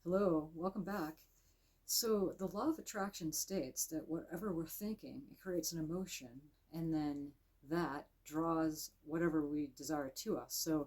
Hello, welcome back. So, the law of attraction states that whatever we're thinking, it creates an emotion, and then that draws whatever we desire to us. So,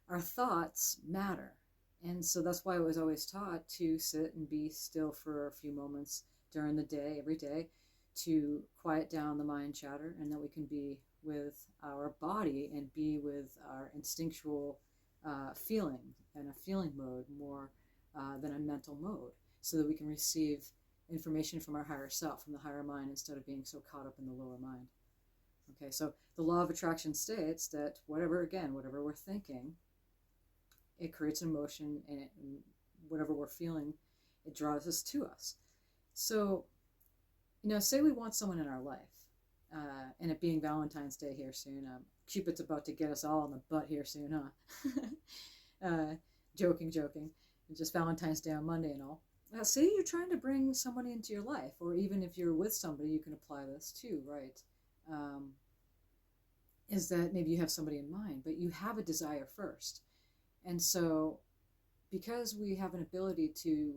our thoughts matter. And so that's why I was always taught to sit and be still for a few moments during the day, every day, to quiet down the mind chatter, and that we can be with our body and be with our instinctual feeling and a feeling mode more than a mental mode, so that we can receive information from our higher self, from the higher mind, instead of being so caught up in the lower mind. Okay, so the law of attraction states that whatever we're thinking, it creates an emotion, and whatever we're feeling, it draws us to us. So, say we want someone in our life, and it being Valentine's Day here soon, Cupid's about to get us all in the butt here soon, huh? Joking, joking. Just Valentine's Day on Monday and all. Say you're trying to bring somebody into your life, or even if you're with somebody, you can apply this too, right? Is that maybe you have somebody in mind, but you have a desire first. And so, because we have an ability to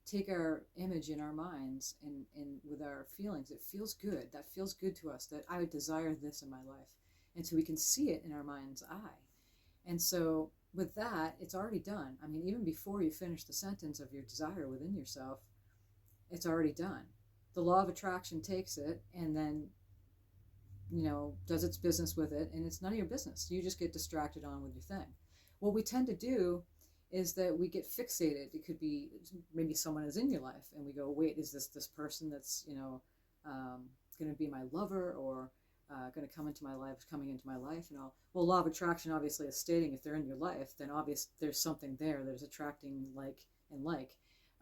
take our image in our minds and with our feelings, it feels good. That feels good to us, that I would desire this in my life. And so we can see it in our mind's eye. And so with that, it's already done. I mean, even before you finish the sentence of your desire within yourself, it's already done. The law of attraction takes it and then, does its business with it, and it's none of your business. You just get distracted on with your thing. What we tend to do is that we get fixated. It could be maybe someone is in your life, and we go, wait, is this person that's, going to be my lover, or going to come into my life, coming into my life, Well, law of attraction obviously is stating if they're in your life, then obvious there's something there that is attracting like and like.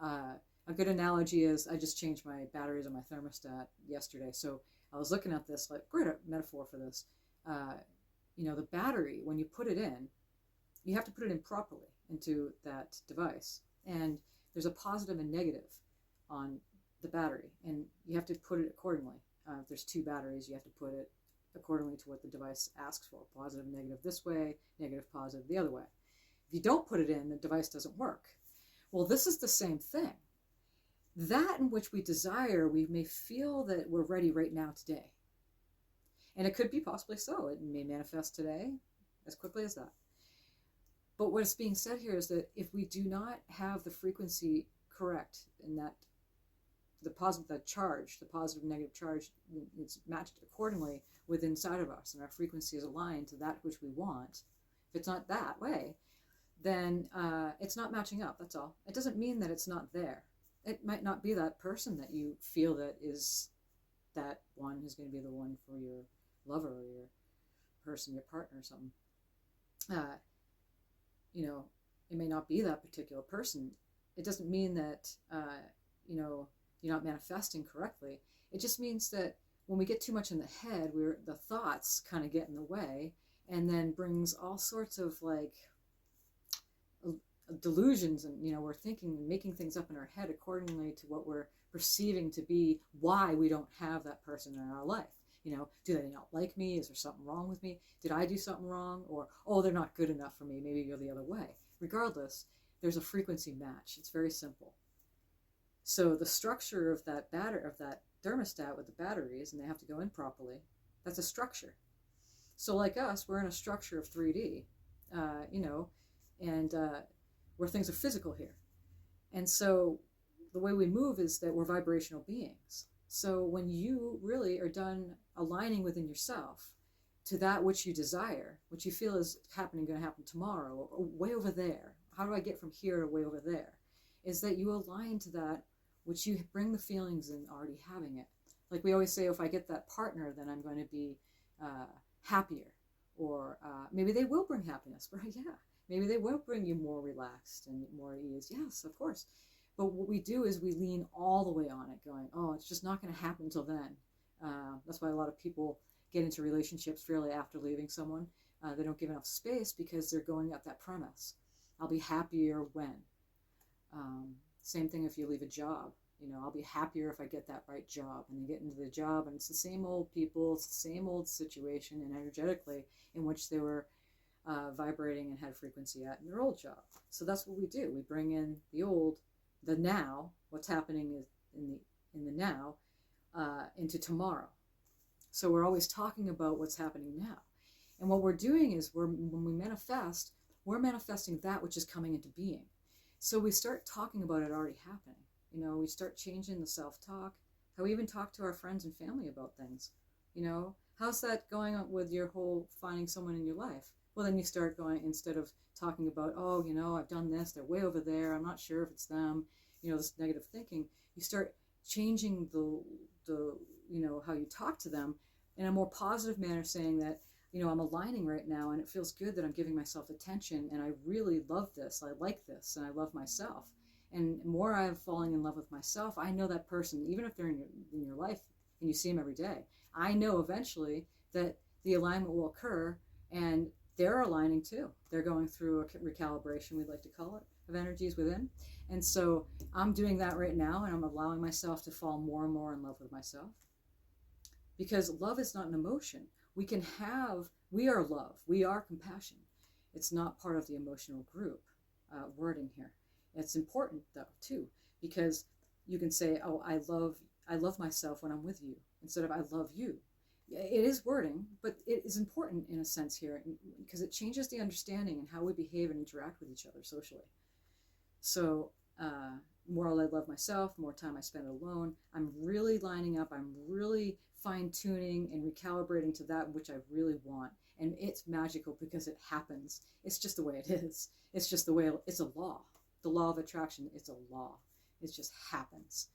A good analogy is I just changed my batteries on my thermostat yesterday, so I was looking at this, like, great metaphor for this. The battery, when you put it in, you have to put it in properly into that device, and there's a positive and negative on the battery, and you have to put it accordingly. If there's two batteries, you have to put it accordingly to what the device asks for. Positive, negative this way, negative, positive the other way. If you don't put it in, the device doesn't work. Well, this is the same thing. That in which we desire, we may feel that we're ready right now today. And it could be possibly so. It may manifest today as quickly as that. But what's being said here is that if we do not have the frequency correct, in that the positive negative charge, it's matched accordingly with inside of us, and our frequency is aligned to that which we want. If it's not that way, then it's not matching up. That's all. It doesn't mean that it's not there. It might not be that person that you feel that is that one who's going to be the one for your lover or your person, your partner or something. It may not be that particular person. It doesn't mean that, you're not manifesting correctly. It just means that when we get too much in the head, the thoughts kind of get in the way, and then brings all sorts of delusions, and we're thinking and making things up in our head accordingly to what we're perceiving to be why we don't have that person in our life. Do they not like me? Is there something wrong with me? Did I do something wrong? Or, oh, they're not good enough for me. Maybe you're the other way. Regardless, there's a frequency match. It's very simple. So the structure of that thermostat with the batteries, and they have to go in properly, that's a structure. So like us, we're in a structure of 3D, and where things are physical here. And so the way we move is that we're vibrational beings. So when you really are done aligning within yourself to that which you desire, which you feel is going to happen tomorrow, or way over there, how do I get from here to way over there? Is that you align to that which you bring the feelings in already having it. Like we always say, if I get that partner, then I'm going to be happier. Or maybe they will bring happiness, right? Yeah. Maybe they will bring you more relaxed and more at ease. Yes, of course. But what we do is we lean all the way on it, going, oh, it's just not going to happen until then. That's why a lot of people get into relationships fairly after leaving someone. They don't give enough space because they're going at that premise. I'll be happier when. Same thing if you leave a job. I'll be happier if I get that right job. And you get into the job, and it's the same old people, it's the same old situation, and energetically in which they were vibrating and had frequency at in their old job. So that's what we do. We bring in the old, the now, what's happening is in the now, into tomorrow. So we're always talking about what's happening now. And what we're doing is when we manifest, we're manifesting that which is coming into being. So we start talking about it already happening. You know, we start changing the self-talk, how we even talk to our friends and family about things. You know, how's that going on with your whole finding someone in your life? Well, then you start going, instead of talking about, oh, you know, I've done this, they're way over there, I'm not sure if it's them, you know, this negative thinking, you start changing the you know, how you talk to them in a more positive manner, saying that, you know, I'm aligning right now and it feels good that I'm giving myself attention and I really love this, I like this, and I love myself. And the more I'm falling in love with myself, I know that person, even if they're in your life and you see them every day, I know eventually that the alignment will occur and they're aligning too. They're going through a recalibration, we'd like to call it, of energies within. And so I'm doing that right now, and I'm allowing myself to fall more and more in love with myself. Because love is not an emotion. We are love, we are compassion. It's not part of the emotional group wording here. It's important though too, because you can say, oh, I love myself when I'm with you, instead of I love you. It is wording, but it is important in a sense here, because it changes the understanding and how we behave and interact with each other socially. So more I love myself, more time I spend alone, I'm really lining up, I'm really fine-tuning and recalibrating to that which I really want. And it's magical because it happens. It's just the way it is. It's just the way, it's a law. The law of attraction, it's a law. It just happens.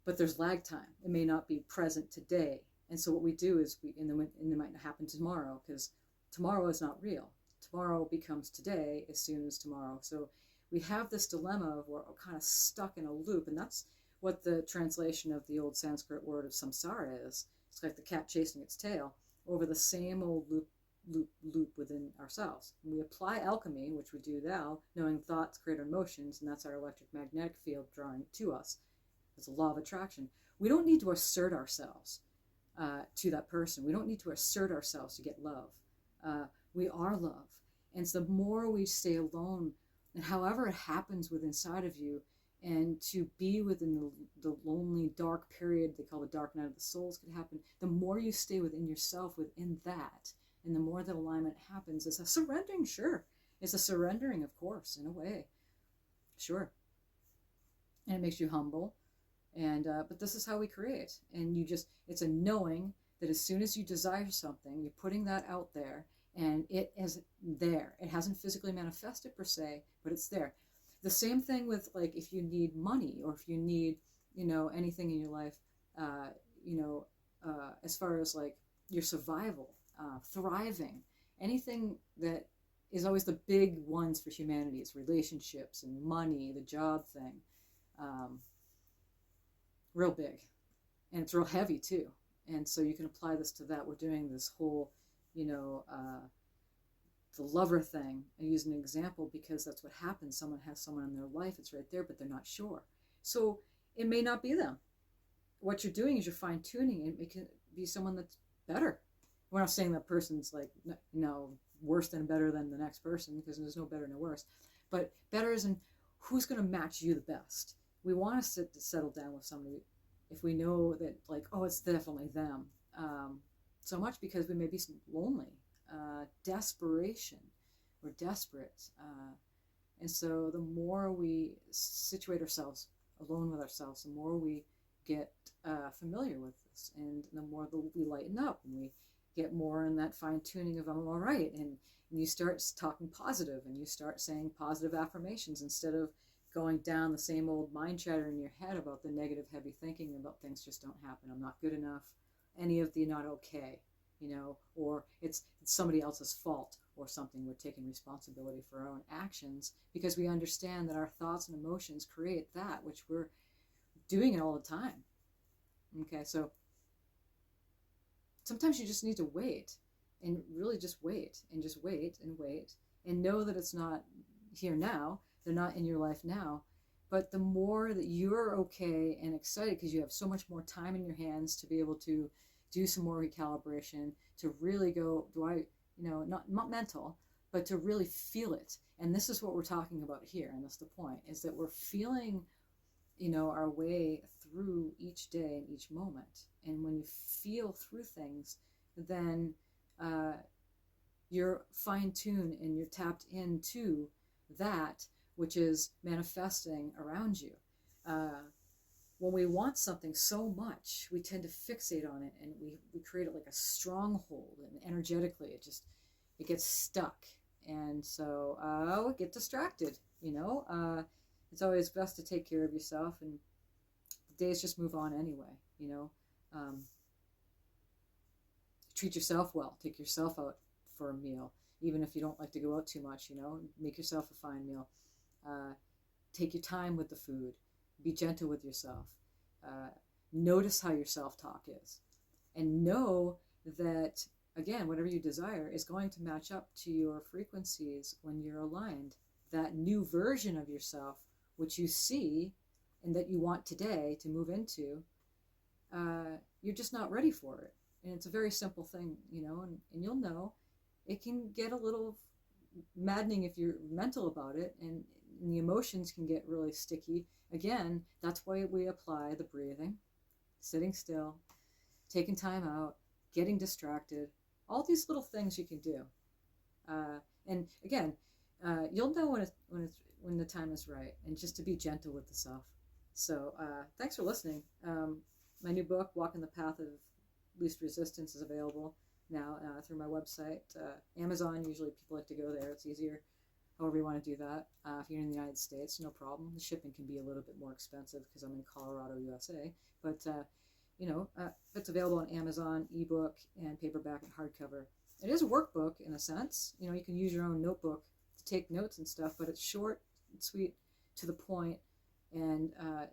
But there's lag time. It may not be present today. And so what we do is, and it might not happen tomorrow, because tomorrow is not real. Tomorrow becomes today as soon as tomorrow. So we have this dilemma of we're kind of stuck in a loop, and that's what the translation of the old Sanskrit word of samsara is. It's like the cat chasing its tail over the same old loop within ourselves. And we apply alchemy, which we do now, knowing thoughts create our emotions, and that's our electromagnetic field drawing to us. It's a law of attraction. We don't need to assert ourselves to that person. We don't need to assert ourselves to get love. We are love. And so the more we stay alone, and however it happens within inside of you, and to be within the lonely, dark period they call the dark night of the souls could happen, the more you stay within yourself, within that, and the more that alignment happens. It's a surrendering, sure. It's a surrendering, of course, in a way. Sure. And it makes you humble. And but this is how we create. And it's a knowing that as soon as you desire something, you're putting that out there, and it is there. It hasn't physically manifested per se, but it's there. The same thing with, like, if you need money, or if you need, you know, anything in your life, as far as like your survival, thriving, anything that is always the big ones for humanity is relationships and money, the job thing. Real big, and it's real heavy too. And so you can apply this to that. We're doing this whole, the lover thing. I use an example because that's what happens. Someone has someone in their life, it's right there, but they're not sure. So it may not be them. What you're doing is you're fine-tuning it. It can be someone that's better. We're not saying that person's like, worse than better than the next person, because there's no better, no worse. But better is in who's going to match you the best. We want to settle down with somebody if we know that, like, oh, it's definitely them. So much because we may be lonely, desperation. We're desperate. And so the more we situate ourselves alone with ourselves, the more we get familiar with this, and the more we lighten up, and we get more in that fine-tuning of I'm all right. And you start talking positive, and you start saying positive affirmations instead of going down the same old mind chatter in your head about the negative, heavy thinking about things just don't happen. I'm not good enough. Any of the not okay, or it's somebody else's fault or something. We're taking responsibility for our own actions because we understand that our thoughts and emotions create that which we're doing it all the time. Okay, so sometimes you just need to wait, and really just wait and wait and know that it's not here now. They're not in your life now. But the more that you're okay and excited, because you have so much more time in your hands to be able to do some more recalibration, to really go, not mental, but to really feel it. And this is what we're talking about here, and that's the point, is that we're feeling, our way through each day and each moment. And when you feel through things, then you're fine-tuned and you're tapped into that which is manifesting around you. When we want something so much, we tend to fixate on it, and we create it like a stronghold, and energetically it gets stuck. And so get distracted. It's always best to take care of yourself, and the days just move on anyway. Treat yourself well. Take yourself out for a meal, even if you don't like to go out too much. Make yourself a fine meal. Take your time with the food. Be gentle with yourself. Notice how your self-talk is, and know that, again, whatever you desire is going to match up to your frequencies when you're aligned. That new version of yourself, which you see and that you want today to move into, you're just not ready for it. And it's a very simple thing, and you'll know. It can get a little maddening if you're mental about it, and the emotions can get really sticky. Again, that's why we apply the breathing, sitting still, taking time out, getting distracted, all these little things you can do. And again, you'll know when the time is right, and just to be gentle with the self. So thanks for listening. My new book, Walking the Path of Least Resistance, is available now through my website. Amazon, usually people like to go there. It's easier. However you want to do that. If you're in the United States, no problem. The shipping can be a little bit more expensive because I'm in Colorado, USA. But, it's available on Amazon, ebook, and paperback and hardcover. It is a workbook in a sense. You can use your own notebook to take notes and stuff, but it's short and sweet, to the point, and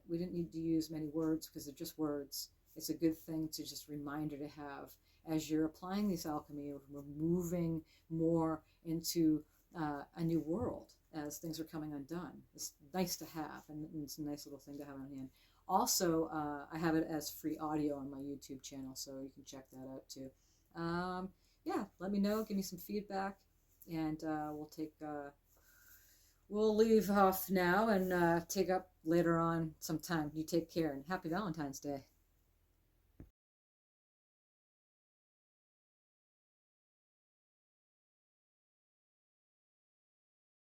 we didn't need to use many words because they're just words. It's a good thing to just reminder to have as you're applying this alchemy. We're moving more into a new world as things are coming undone. It's nice to have, and it's a nice little thing to have on hand. Also, I have it as free audio on my YouTube channel, so you can check that out too. Let me know, give me some feedback, and we'll leave off now and take up later on sometime. You take care, and happy Valentine's Day.